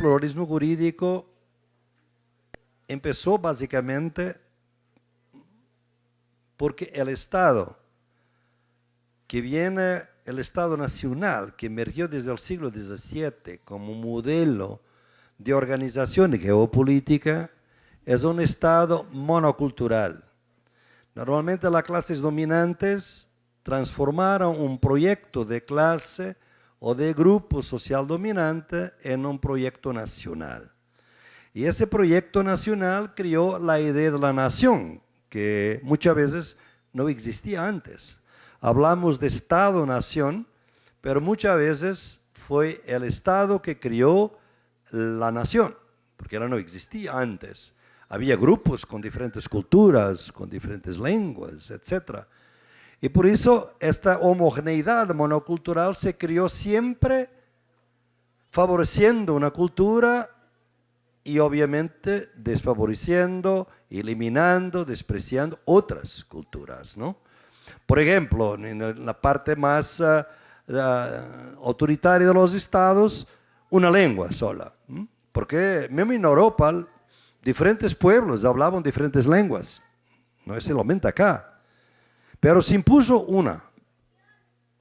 pluralismo jurídico empezó básicamente porque el Estado el Estado nacional que emergió desde el siglo XVII como modelo de organización geopolítica, es un Estado monocultural. Normalmente las clases dominantes transformaron un proyecto de clase o de grupo social dominante en un proyecto nacional. Y ese proyecto nacional creó la idea de la nación, que muchas veces no existía antes. Hablamos de Estado-nación, pero muchas veces fue el Estado que creó la nación, porque ella no existía antes. Había grupos con diferentes culturas, con diferentes lenguas, etc. Y por eso esta homogeneidad monocultural se creó siempre favoreciendo una cultura y obviamente desfavoreciendo, eliminando, despreciando otras culturas, ¿no? Por ejemplo, en la parte más autoritaria de los estados, una lengua sola. Porque mismo en Europa, diferentes pueblos hablaban diferentes lenguas. No es solamente acá. Pero se impuso una.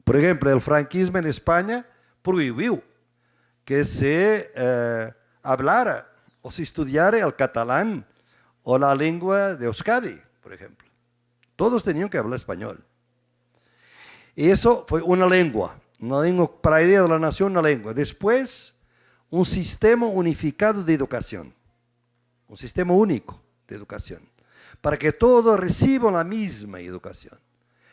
Por ejemplo, el franquismo en España prohibió que se hablara o se estudiara el catalán o la lengua de Euskadi, por ejemplo. Todos tenían que hablar español. Y eso fue una lengua para la idea de la nación, una lengua. Después, un sistema unificado de educación, un sistema único de educación, para que todos reciban la misma educación.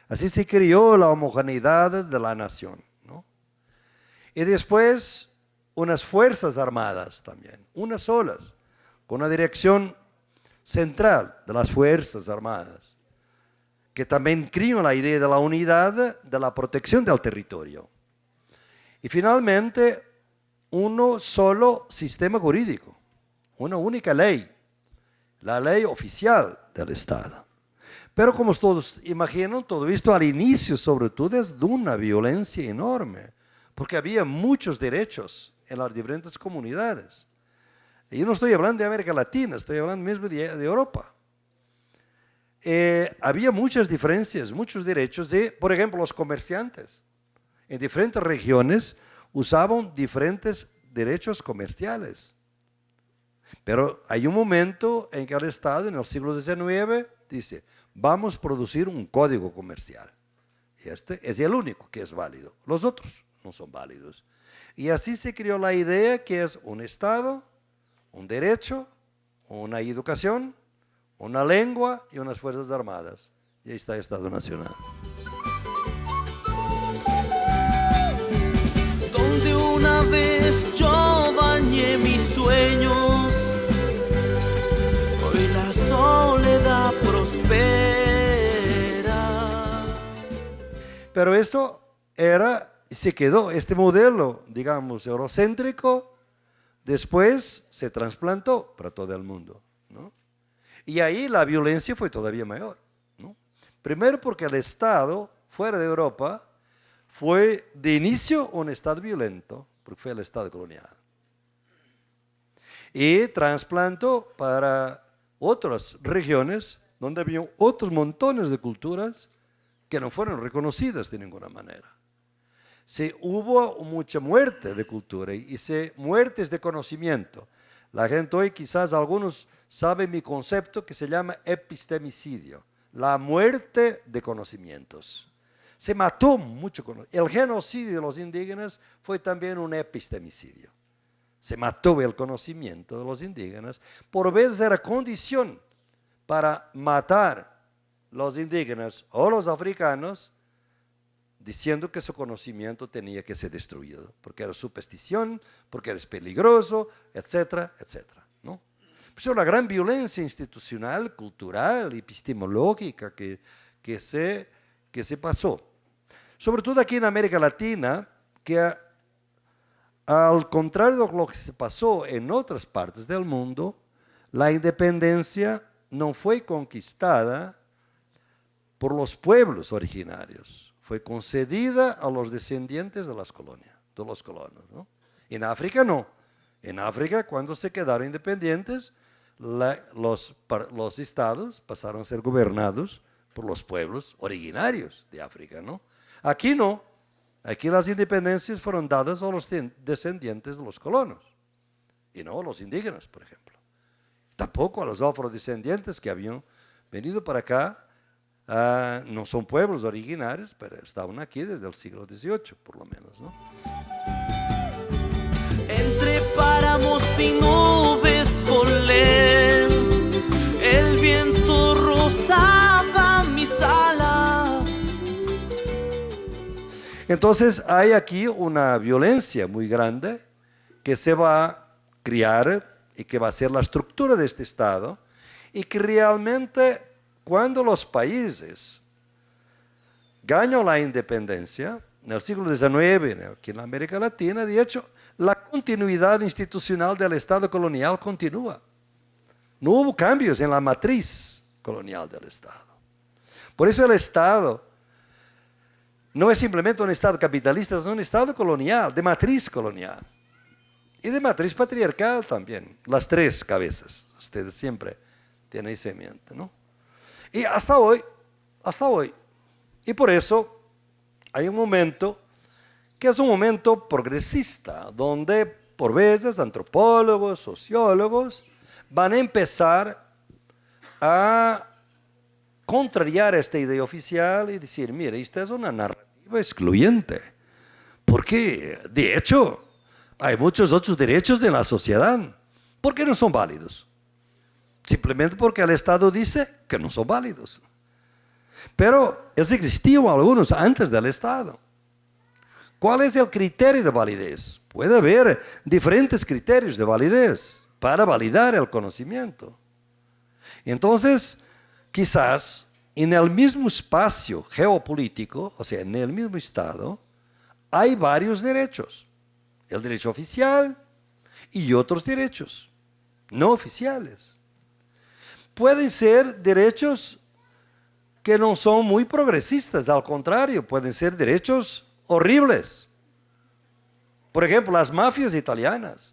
Así se creó la homogeneidad de la nación, ¿no? Y después, unas fuerzas armadas también, unas solas, con una dirección central de las fuerzas armadas, que también creó la idea de la unidad, de la protección del territorio. Y finalmente, uno solo sistema jurídico, una única ley, la ley oficial del Estado. Pero como todos imaginan, todo esto al inicio sobre todo es de una violencia enorme, porque había muchos derechos en las diferentes comunidades. Y yo no estoy hablando de América Latina, estoy hablando mismo de Europa. Había muchas diferencias, muchos derechos de, por ejemplo, los comerciantes. En diferentes regiones usaban diferentes derechos comerciales. Pero hay un momento en que el Estado, en el siglo XIX, dice, vamos a producir un código comercial. Y este es el único que es válido. Los otros no son válidos. Y así se creó la idea que es un Estado, un derecho, una educación, una lengua y unas fuerzas armadas. Y ahí está el Estado Nacional. Donde una vez yo bañé mis sueños, hoy la soledad prospera. Pero esto se quedó, este modelo, digamos, eurocéntrico, después se trasplantó para todo el mundo, ¿no? Y ahí la violencia fue todavía mayor, ¿no? Primero porque el Estado, fuera de Europa, fue de inicio un Estado violento, porque fue el Estado colonial. Y trasplantó para otras regiones donde había otros montones de culturas que no fueron reconocidas de ninguna manera. Hubo mucha muerte de cultura y muertes de conocimiento. La gente hoy, quizás algunos saben mi concepto que se llama epistemicidio, la muerte de conocimientos. Se mató mucho conocimiento. El genocidio de los indígenas fue también un epistemicidio. Se mató el conocimiento de los indígenas. Por veces era condición para matar los indígenas o los africanos, diciendo que su conocimiento tenía que ser destruido, porque era superstición, porque era peligroso, etcétera, etcétera, ¿no? Pues una gran violencia institucional, cultural, epistemológica que se pasó. Sobre todo aquí en América Latina, que al contrario de lo que se pasó en otras partes del mundo, la independencia no fue conquistada por los pueblos originarios, fue concedida a los descendientes de las colonias, de los colonos, ¿no? En África no. En África, cuando se quedaron independientes, los estados pasaron a ser gobernados por los pueblos originarios de África, ¿no? Aquí no. Aquí las independencias fueron dadas a los descendientes de los colonos y no a los indígenas, por ejemplo. Tampoco a los afrodescendientes que habían venido para acá. No son pueblos originarios, pero estaban aquí desde el siglo XVIII, por lo menos, ¿no? Entre páramos y nubes volé, el viento rozaba mis alas. Entonces hay aquí una violencia muy grande que se va a crear y que va a ser la estructura de este Estado, y que realmente cuando los países ganan la independencia, en el siglo XIX, aquí en la América Latina, de hecho, la continuidad institucional del Estado colonial continúa. No hubo cambios en la matriz colonial del Estado. Por eso el Estado no es simplemente un Estado capitalista, es un Estado colonial, de matriz colonial. Y de matriz patriarcal también. Las tres cabezas. Ustedes siempre tienen eso en mente, ¿no? Y hasta hoy. Y por eso hay un momento que es un momento progresista, donde por veces antropólogos, sociólogos, van a empezar a contrariar esta idea oficial y decir, mire, esta es una narrativa excluyente. Porque, de hecho, hay muchos otros derechos en la sociedad. ¿Por qué no son válidos? Simplemente porque el Estado dice que no son válidos. Pero existían algunos antes del Estado. ¿Cuál es el criterio de validez? Puede haber diferentes criterios de validez para validar el conocimiento. Entonces, quizás en el mismo espacio geopolítico, o sea, en el mismo Estado, hay varios derechos. El derecho oficial y otros derechos no oficiales. Pueden ser derechos que no son muy progresistas, al contrario, pueden ser derechos horribles. Por ejemplo, las mafias italianas.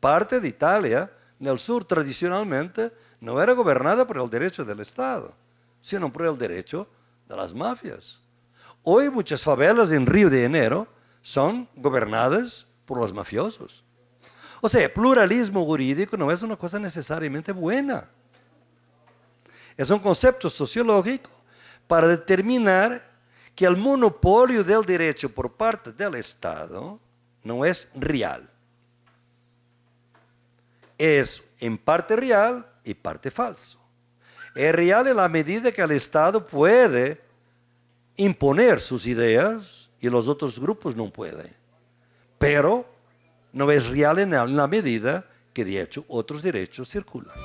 Parte de Italia, en el sur, tradicionalmente, no era gobernada por el derecho del Estado, sino por el derecho de las mafias. Hoy muchas favelas en Río de Janeiro son gobernadas por los mafiosos. O sea, pluralismo jurídico no es una cosa necesariamente buena. Es un concepto sociológico para determinar que el monopolio del derecho por parte del Estado no es real. Es en parte real y parte falso. Es real en la medida que el Estado puede imponer sus ideas y los otros grupos no pueden. Pero no es real en la medida que de hecho otros derechos circulan.